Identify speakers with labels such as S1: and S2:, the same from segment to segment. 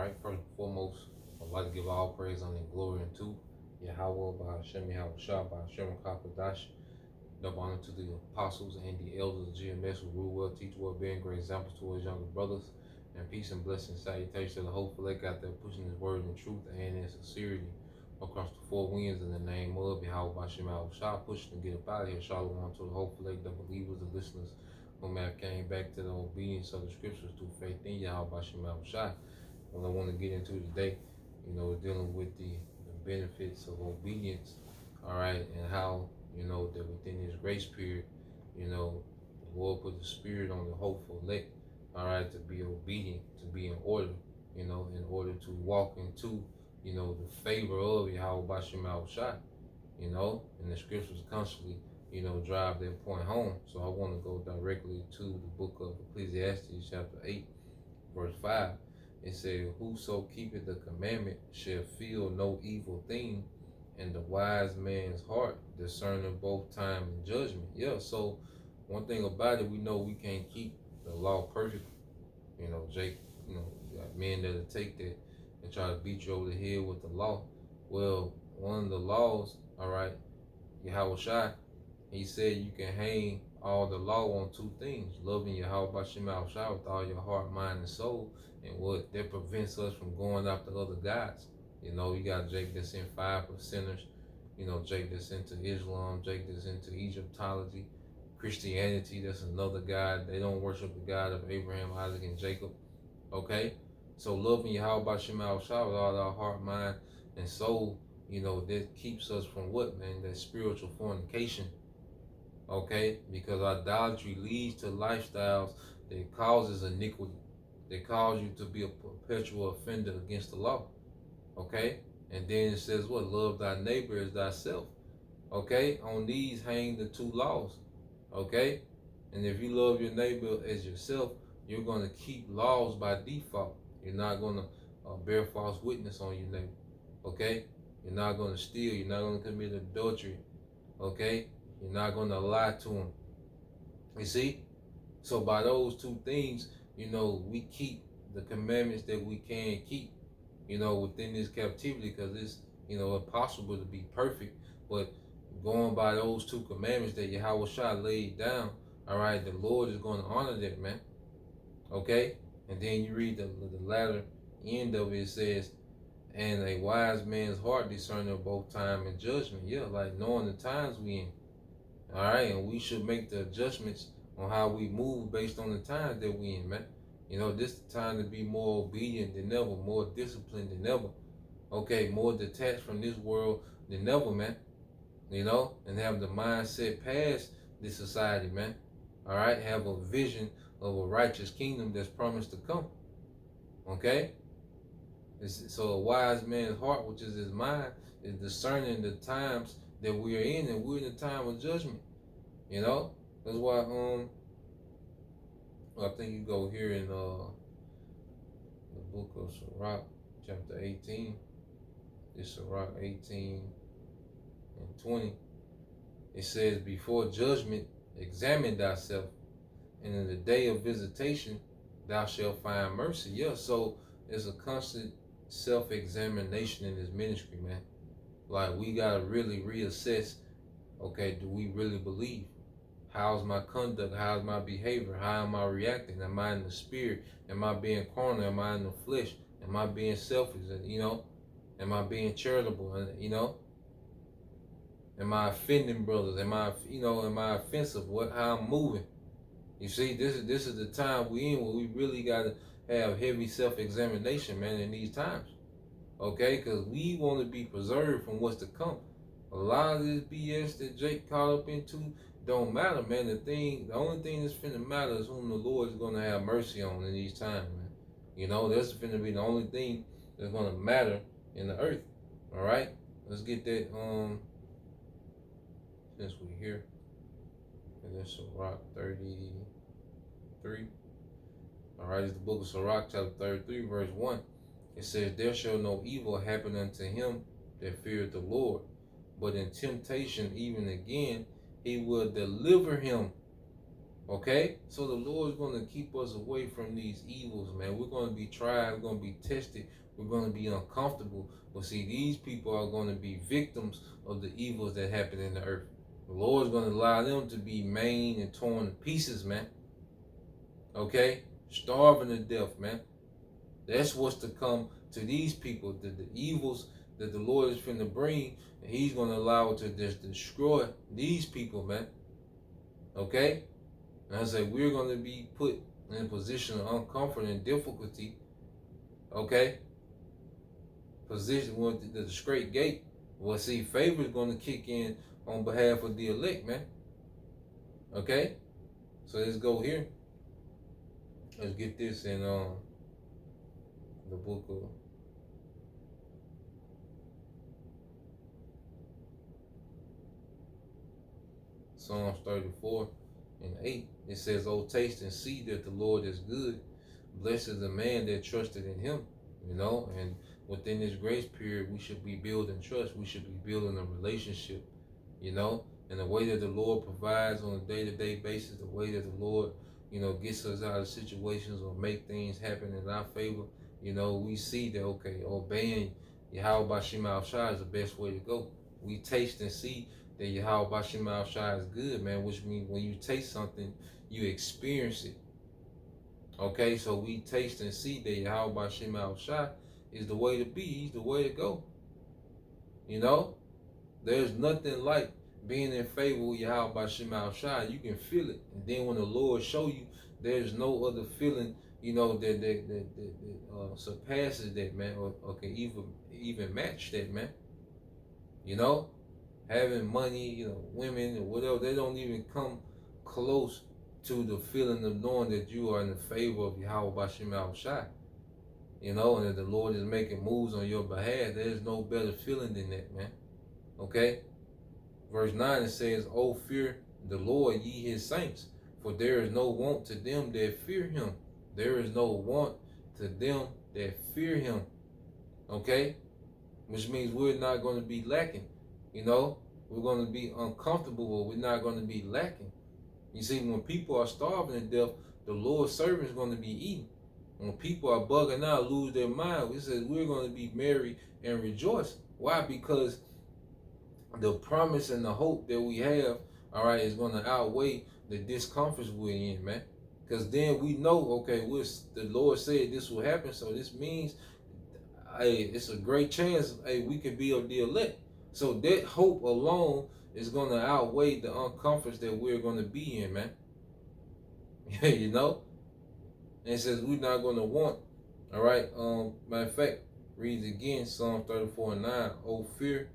S1: right, first and foremost, I'd like to give all praise, honor, and glory unto Yahweh, by Hashem, Yahweh Shah, by Hashem, Kakadash. Double honor to the apostles and the elders of GMS who rule well, teach well, being great examples to his younger brothers. And peace and blessings, salutations to the hopeful elect out there pushing his word in truth and in sincerity across the four winds in the name of Yahweh, by Hashem, Yahweh Shah, pushing to get up out of here. Shalom to the hopeful elect, the believers, the listeners, who may have came back to the obedience of the scriptures through faith in Yahweh, by Hashem, Yahweh Shah. What I want to get into today, dealing with the benefits of obedience, all right, and how, that within this grace period, the Lord put the spirit on the hopeful elect, all right, to be obedient, to be in order, in order to walk into, the favor of Yahweh Bashem Al Shai, and the scriptures constantly, drive that point home. So I want to go directly to the book of Ecclesiastes, chapter 8, verse 5. It said, whoso keepeth the commandment shall feel no evil thing, and the wise man's heart discerning both time and judgment. Yeah, so one thing about it, we know we can't keep the law perfect. Jake, you got men that'll take that and try to beat you over the head with the law. Well, one of the laws, all right, Yahweh Shai, he said you can hang all the law on two things: loving Yahweh Bashem Al Shai with all your heart, mind, and soul, and what that prevents us from going after other gods. You got Jake that's in 5%ers, Jake that's into Islam, Jake that's into Egyptology, Christianity, that's another God. They don't worship the God of Abraham, Isaac, and Jacob. Okay? So loving Yahweh Bashem Al Shai with all our heart, mind, and soul, that keeps us from what, man? That spiritual fornication. Okay? Because idolatry leads to lifestyles that causes iniquity. They cause you to be a perpetual offender against the law. Okay? And then it says what? Love thy neighbor as thyself. Okay? On these hang the two laws. Okay? And if you love your neighbor as yourself, you're going to keep laws by default. You're not going to bear false witness on your neighbor. Okay? You're not going to steal. You're not going to commit adultery. Okay? You're not going to lie to him. You see? So by those two things, we keep the commandments that we can keep, within this captivity, because it's, impossible to be perfect. But going by those two commandments that Yahweh Shai laid down, all right, the Lord is going to honor that, man. Okay? And then you read the latter end of it, it says, and a wise man's heart discerning both time and judgment. Yeah, like knowing the times we in. All right, and we should make the adjustments on how we move based on the times that we in, man. This is the time to be more obedient than ever, more disciplined than ever. Okay, more detached from this world than ever, man. And have the mindset past this society, man. All right, have a vision of a righteous kingdom that's promised to come. Okay? So a wise man's heart, which is his mind, is discerning the times that we are in, and we're in the time of judgment. That's why I think you go here in the book of Sirach, chapter 18. It's Sirach 18 and 20. It says, before judgment, examine thyself, and in the day of visitation, thou shalt find mercy. Yeah, so it's a constant self-examination in this ministry, man. Like, we got to really reassess, okay, do we really believe? How's my conduct? How's my behavior? How am I reacting? Am I in the spirit? Am I being carnal? Am I in the flesh? Am I being selfish? Am I being charitable? Am I offending brothers? Am I offensive? How I'm moving? You see, this is the time we in where we really got to have heavy self-examination, man, in these times. Okay? Because we want to be preserved from what's to come. A lot of this BS that Jake caught up into don't matter, man. The only thing that's finna matter is whom the Lord is gonna have mercy on in these times, man. That's finna be the only thing that's gonna matter in the earth. All right, let's get that. Since we're here, and that's Sirach 33. All right, it's the book of Sirach, chapter 33, verse 1. It says, there shall no evil happen unto him that feareth the Lord, but in temptation even again he will deliver him. Okay? So the Lord is going to keep us away from these evils, man. We're going to be tried, we're going to be tested, we're going to be uncomfortable. But see, these people are going to be victims of the evils that happen in the earth. The Lord's going to allow them to be maimed and torn to pieces, man. Okay? Starving to death, man. That's what's to come to these people. The evils that the Lord is finna bring, and He's going to allow it to just destroy these people, man. Okay? And I say we're going to be put in a position of uncomfort and difficulty. Okay? Position with the straight gate. Well, see, favor is going to kick in on behalf of the elect, man. Okay? So let's go here. Let's get this in the book of Psalms 34 and 8. It says, "Oh, taste and see that the Lord is good. Blessed is the man that trusted in him." You know, and within this grace period, we should be building trust. We should be building a relationship, you know, and the way that the Lord provides on a day-to-day basis, the way that the Lord, you know, gets us out of situations or make things happen in our favor, you know, we see that, okay, obeying Yahweh Bashim Shai is the best way to go. We taste and see that Yahweh Bashim Shai is good, man, which means when you taste something, you experience it. Okay, so we taste and see that Yahweh Bashim Shai is the way to be. He's the way to go. You know, there's nothing like being in favor with Yahweh Bashim Shai. You can feel it, and then when the Lord show you, there's no other feeling, you know, that surpasses that, man, or can even match that, man. You know, having money, you know, women or whatever, they don't even come close to the feeling of knowing that you are in the favor of Yahweh Bashim Shai. You know, and that the Lord is making moves on your behalf. There's no better feeling than that, man. Okay? Verse 9, it says, "Oh, fear the Lord, ye his saints, for there is no want to them that fear him." There is no want to them that fear him. Okay? Which means we're not going to be lacking. You know, we're going to be uncomfortable, but we're not going to be lacking. You see, when people are starving to death, the Lord's servant is going to be eating. When people are bugging out, lose their mind, it says we're going to be merry and rejoice. Why? Because the promise and the hope that we have, all right, is going to outweigh the discomforts we're in, man. Because then we know, okay, the Lord said this will happen, so this means, hey, it's a great chance, hey, we could be of the elect. So that hope alone is going to outweigh the uncomforts that we're going to be in, man. You know? And it says we're not going to want. All right. Matter of fact, reads again, Psalm 34 and 9. "Oh, fear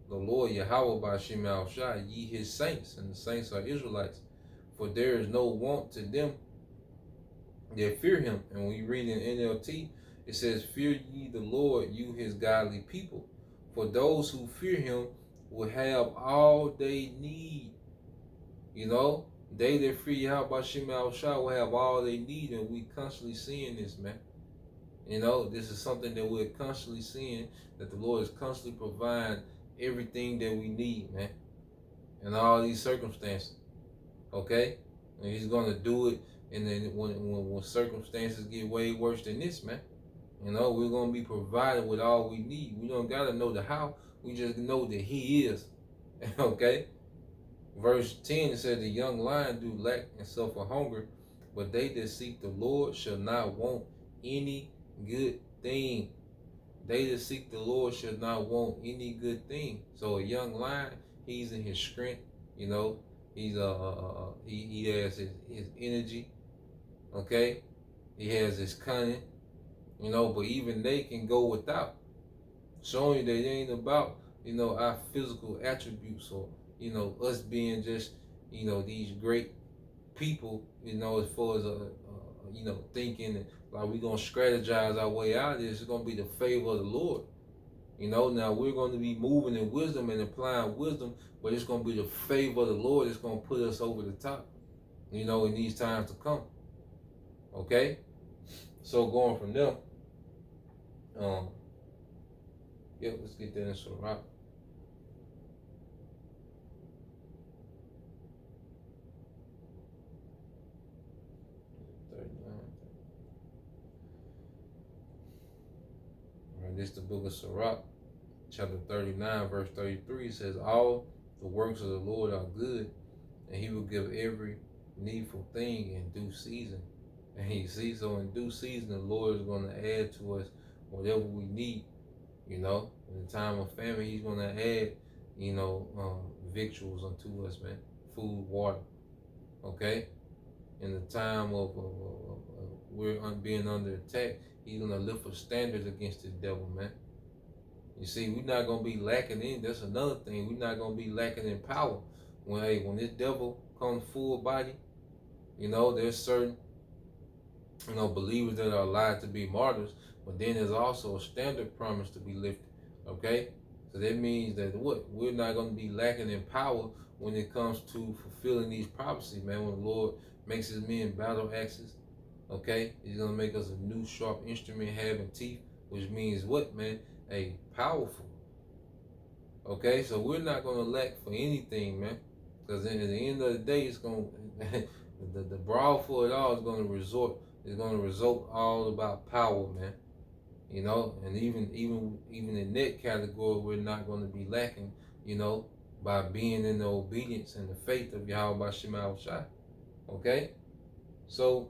S1: the Lord Yahweh Bashim Al Shai, ye his saints," and the saints are Israelites, "for there is no want to them that fear him." And when you read in NLT, it says, "Fear ye the Lord, you his godly people. For those who fear him will have all they need." You know, they that fear Yahweh Bashim Al Shai will have all they need, and we constantly seeing this, man. You know, this is something that we're constantly seeing, that the Lord is constantly providing everything that we need, man, in all these circumstances. Okay? And he's going to do it, and then when circumstances get way worse than this, man, you know, we're going to be provided with all we need. We don't got to know the how. We just know that he is. Okay? Verse 10, it says, "The young lion do lack and suffer hunger, but they that seek the Lord shall not want any good thing." They that seek the Lord shall not want any good thing. So a young lion, he's in his strength, you know, he's he has his energy, okay? He has his cunning, you know, but even they can go without. Showing you that it ain't about, you know, our physical attributes, or, you know, us being just, you know, these great people, you know, as far as you know, thinking like we're gonna strategize our way out of this. It's gonna be the favor of the Lord. You know, now we're going to be moving in wisdom and applying wisdom, but it's going to be the favor of the Lord that's going to put us over the top, you know, in these times to come. Okay? So going from there, yeah, let's get that in some rock. And this the book of Sirach, chapter 39, verse 33 says, all the works of the Lord are good, and he will give every needful thing in due season. And you see, so in due season, the Lord is going to add to us whatever we need. In the time of famine, he's going to add, victuals unto us, man. Food, water. Okay? In the time of we're being under attack, he's going to lift a standard against the devil, man. You see, we're not going to be lacking in. That's another thing. We're not going to be lacking in power. When this devil comes full body, there's certain, believers that are allowed to be martyrs, but then there's also a standard promise to be lifted. Okay? So that means that we're not going to be lacking in power when it comes to fulfilling these prophecies, man. When the Lord makes his men battle axes, okay? He's going to make us a new sharp instrument having teeth, which means what, man? Powerful. Okay? So we're not going to lack for anything, man. Because at the end of the day, it's going to, the brawl for it all is going to result all about power, man. And even in that category, we're not going to be lacking, by being in the obedience and the faith of Yahweh Shema Shai. Okay? So,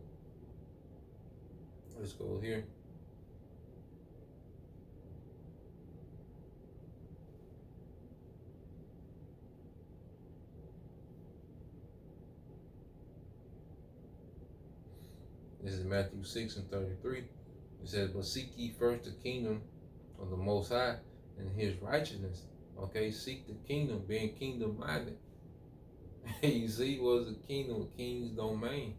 S1: let's go here. This is Matthew 6 and 33. It says, but seek ye first the kingdom of the Most High and his righteousness. Okay, seek the kingdom, being kingdom minded. You see, what is the kingdom? A king's domain.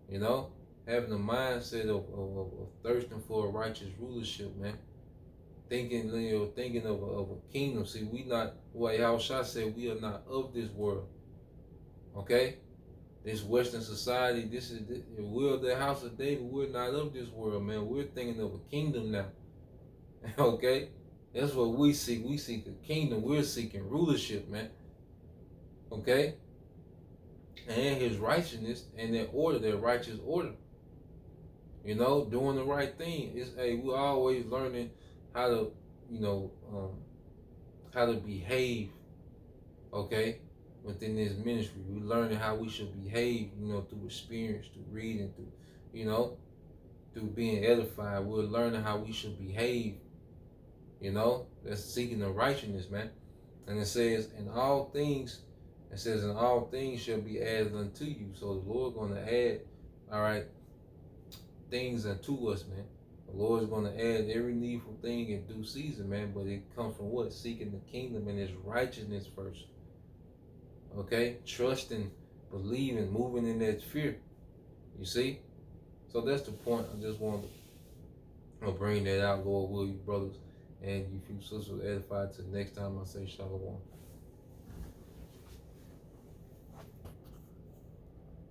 S1: Having a mindset of thirsting for a righteous rulership, man. Thinking of a kingdom. See, we not, what Yahushua said, we are not of this world. Okay? This Western society, we're the house of David. We're not of this world, man. We're thinking of a kingdom now. Okay? That's what we seek. We seek a kingdom. We're seeking rulership, man. Okay? And his righteousness and that order, that righteous order. Doing the right thing. We're always learning how to, how to behave, okay, within this ministry. We're learning how we should behave, through experience, through reading, through being edified. We're learning how we should behave, that's seeking the righteousness, man. And it says, in all things shall be added unto you. So the Lord going to add, all right, things unto us, man. The Lord is going to add every needful thing in due season, man. But it comes from what? Seeking the kingdom and his righteousness first. Okay? Trusting, believing, moving in that fear. You see? So that's the point. I just wanted to bring that out, Lord will you, brothers. And if you sisters edified to the next time I say shalom.